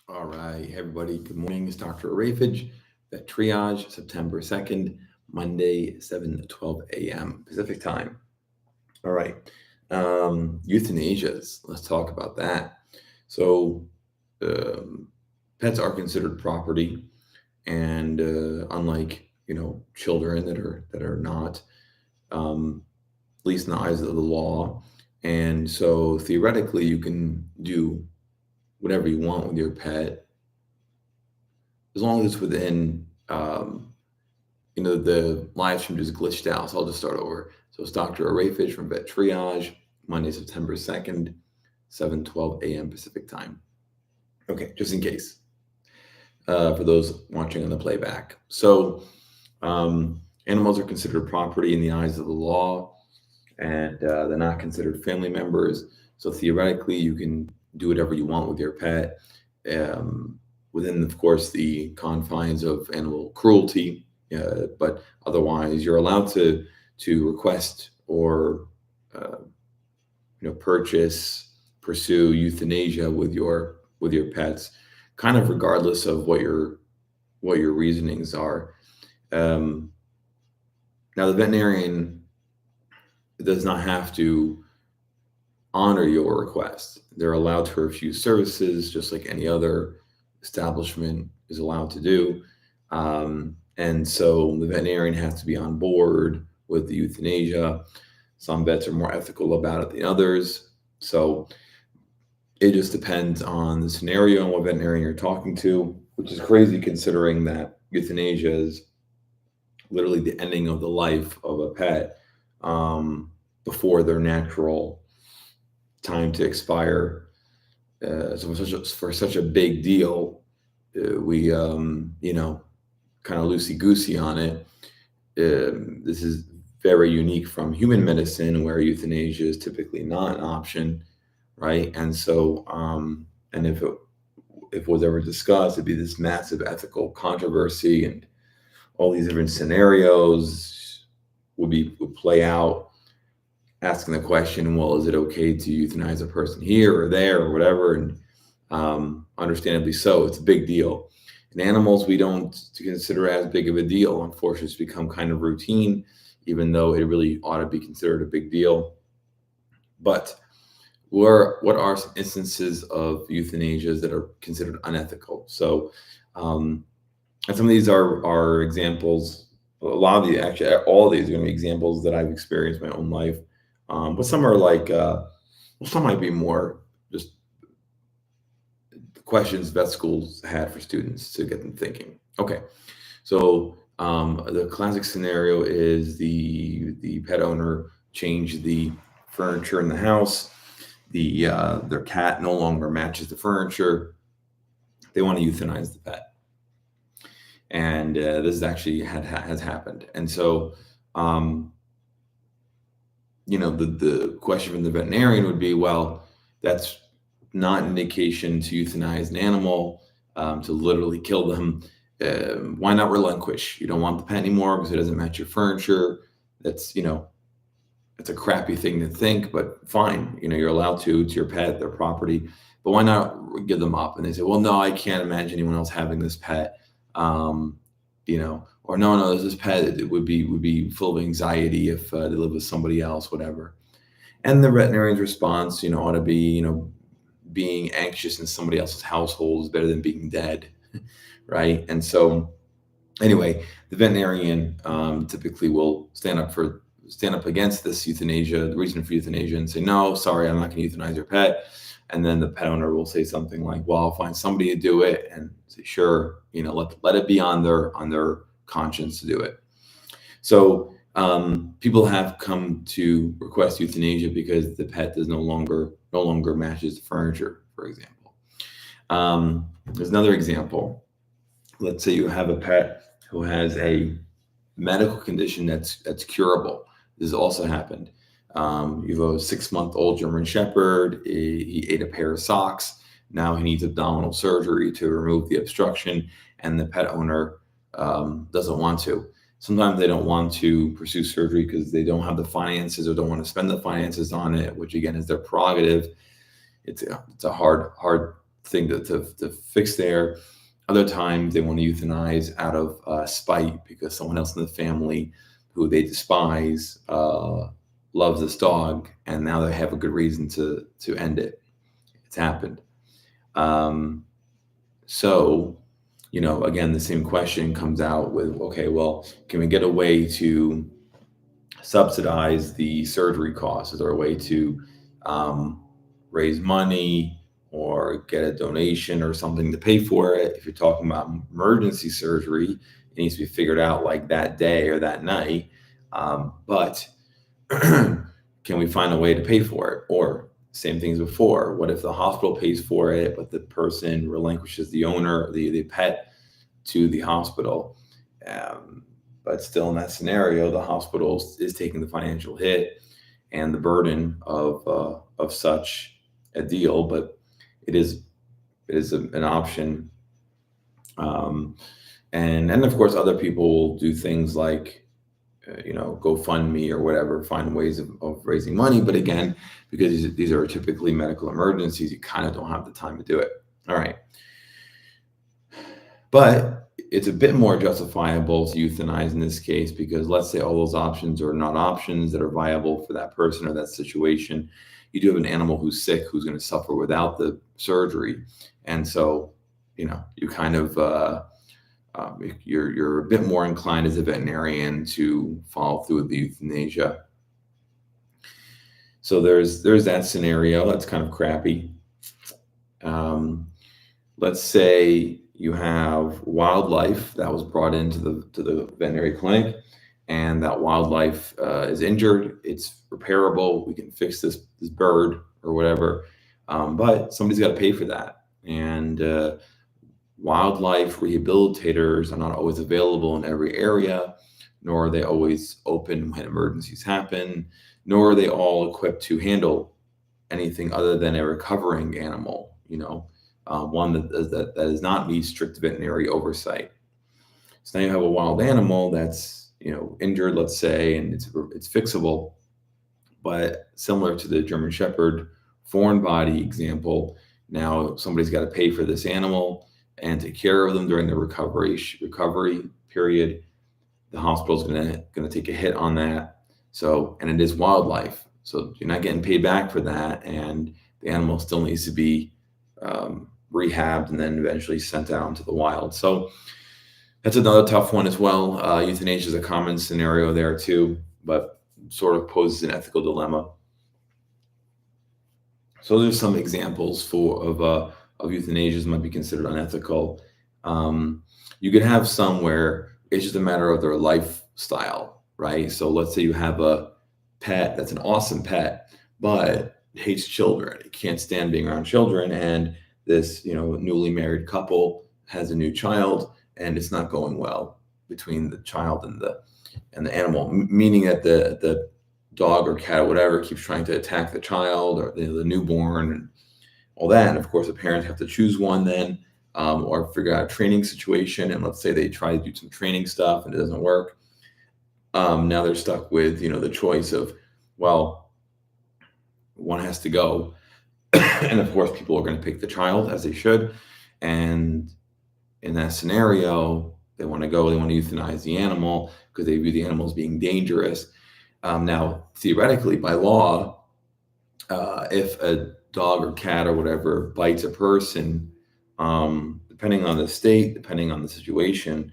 All right, hey everybody. Good morning. It's Dr. Arafage, Vet Triage, September 2nd, Monday, 7:12 a.m. Pacific time. All right. Euthanasias. Let's talk about that. So, um, pets are considered property, and unlike children that are not, at least in the eyes of the law. And so theoretically, you can do whatever you want with your pet as long as it's within, the live stream just glitched out. So I'll just start over. So it's Dr. Arayfish from Vet Triage, Monday, September 2nd, 7:12 a.m. Pacific time. Okay, just in case, for those watching on the playback. So animals are considered property in the eyes of the law, and they're not considered family members. So theoretically, you can do whatever you want with your pet, within, of course, the confines of animal cruelty. But otherwise, you're allowed to request or purchase, pursue euthanasia with your pets, kind of regardless of what your reasonings are. Um, Now, the veterinarian does not have to honor your request. They're allowed to refuse services just like any other establishment is allowed to do. And so the veterinarian has to be on board with the euthanasia. Some vets are more ethical about it than others. So it just depends on the scenario and what veterinarian you're talking to, which is crazy considering that euthanasia is literally the ending of the life of a pet, before their natural time to expire. So for such a big deal, we kind of loosey goosey on it. This is very unique from human medicine, where euthanasia is typically not an option, right? And so, and if it was ever discussed, it'd be this massive ethical controversy, and all these different scenarios would play out, asking the question, well, is it okay to euthanize a person here or there or whatever? And understandably so, it's a big deal. In animals, we don't consider it as big of a deal. Unfortunately, it's become kind of routine, even though it really ought to be considered a big deal. But what are some instances of euthanasias that are considered unethical? So, and some of these are examples. A lot of these, actually, all of these are going to be examples that I've experienced in my own life. But some are like, some might be more just questions vet schools had for students to get them thinking. Okay, so the classic scenario is the pet owner changed the furniture in the house. Their cat no longer matches the furniture. They want to euthanize the pet, and this is actually has happened. And so, the question from the veterinarian would be, well, that's not an indication to euthanize an animal, to literally kill them. Why not relinquish? You don't want the pet anymore because it doesn't match your furniture. That's it's a crappy thing to think, but fine. You're allowed to. It's your pet, their property. But why not give them up? And they say, well, no, I can't imagine anyone else having this pet. Or no, there's this pet. It would be full of anxiety if they live with somebody else, whatever. And the veterinarian's response, ought to be, being anxious in somebody else's household is better than being dead, right? And so, anyway, the veterinarian typically will stand up against this euthanasia, the reason for euthanasia, and say, no, sorry, I'm not going to euthanize your pet. And then the pet owner will say something like, well, I'll find somebody to do it, and say, sure, let it be on their conscience to do it. So people have come to request euthanasia because the pet no longer matches the furniture, for example. There's another example. Let's say you have a pet who has a medical condition that's curable. This has also happened. You have a 6-month-old German Shepherd. He ate a pair of socks. Now he needs abdominal surgery to remove the obstruction, and the pet owner doesn't want to. Sometimes they don't want to pursue surgery because they don't have the finances or don't want to spend the finances on it, which again is their prerogative. It's a hard thing to fix there. Other times they want to euthanize out of spite because someone else in the family who they despise loves this dog, and now they have a good reason to end it. It's happened. Um, so, again, the same question comes out with, okay, well, can we get a way to subsidize the surgery costs? Is there a way to um, raise money or get a donation or something to pay for it? If you're talking about emergency surgery, it needs to be figured out like that day or that night. But can we find a way to pay for it? Or same things before. What if the hospital pays for it, but the person relinquishes the owner, the pet, to the hospital? Um, but still, in that scenario, the hospital is taking the financial hit and the burden of such a deal. But it is an option. Um, and of course, other people will do things like GoFundMe or whatever, find ways of raising money. But again, because these are typically medical emergencies, you kind of don't have the time to do it. All right. But it's a bit more justifiable to euthanize in this case because let's say all those options are not options that are viable for that person or that situation. You do have an animal who's sick, who's going to suffer without the surgery. And so, you kind of, you're a bit more inclined as a veterinarian to follow through with the euthanasia. So there's that scenario. That's kind of crappy. Let's say you have wildlife that was brought into the veterinary clinic, and that wildlife is injured. It's repairable. We can fix this bird or whatever, but somebody's got to pay for that. And wildlife rehabilitators are not always available in every area, nor are they always open when emergencies happen, nor are they all equipped to handle anything other than a recovering animal. One that does not need strict veterinary oversight. So now you have a wild animal that's injured, let's say, and it's fixable, but similar to the German Shepherd foreign body example, now somebody's got to pay for this animal and take care of them during the recovery period. The hospital's going to take a hit on that. So, and it is wildlife, so you're not getting paid back for that, and the animal still needs to be rehabbed and then eventually sent out into the wild. So that's another tough one as well. Euthanasia is a common scenario there too, but sort of poses an ethical dilemma. So there's some examples of euthanasias might be considered unethical. You could have some where it's just a matter of their lifestyle, right? So let's say you have a pet that's an awesome pet, but hates children. It can't stand being around children, and this newly married couple has a new child, and it's not going well between the child and the animal, meaning that the dog or cat or whatever keeps trying to attack the child or the newborn and all that. And of course, the parents have to choose one then, or figure out a training situation. And let's say they try to do some training stuff and it doesn't work. Now they're stuck with the choice of, well, one has to go. And of course, people are going to pick the child, as they should. And in that scenario, they want to go, they want to euthanize the animal because they view the animal as being dangerous. Now, theoretically, by law, if a dog or cat or whatever bites a person, depending on the state, depending on the situation,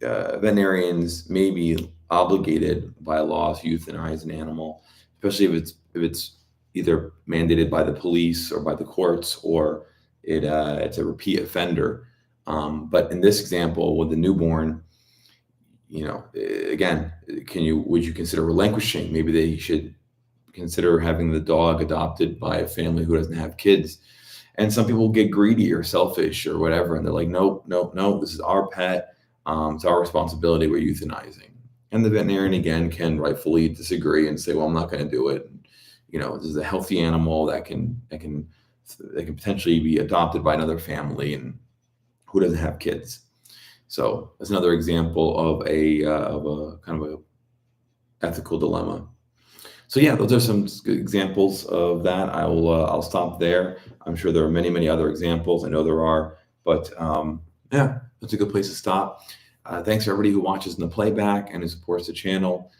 veterinarians may be obligated by law to euthanize an animal, especially if it's either mandated by the police or by the courts, or it's a repeat offender. But in this example with the newborn, again, would you consider relinquishing? Maybe they should consider having the dog adopted by a family who doesn't have kids. And some people get greedy or selfish or whatever, and they're like, nope, this is our pet. It's our responsibility. We're euthanizing. And the veterinarian, again, can rightfully disagree and say, well, I'm not going to do it. This is a healthy animal that can potentially be adopted by another family and who doesn't have kids. So that's another example of a kind of a ethical dilemma. So yeah, those are some good examples of that. I'll stop there. I'm sure there are many, many other examples. I know there are, but yeah, that's a good place to stop. Thanks to everybody who watches in the playback and who supports the channel.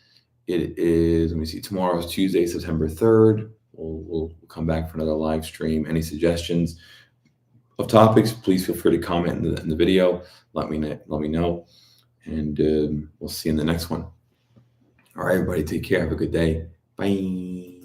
It is, let me see, tomorrow is Tuesday, September 3rd. We'll come back for another live stream. Any suggestions of topics, please feel free to comment in the video. Let me know, and we'll see you in the next one. All right, everybody, take care. Have a good day. Bye.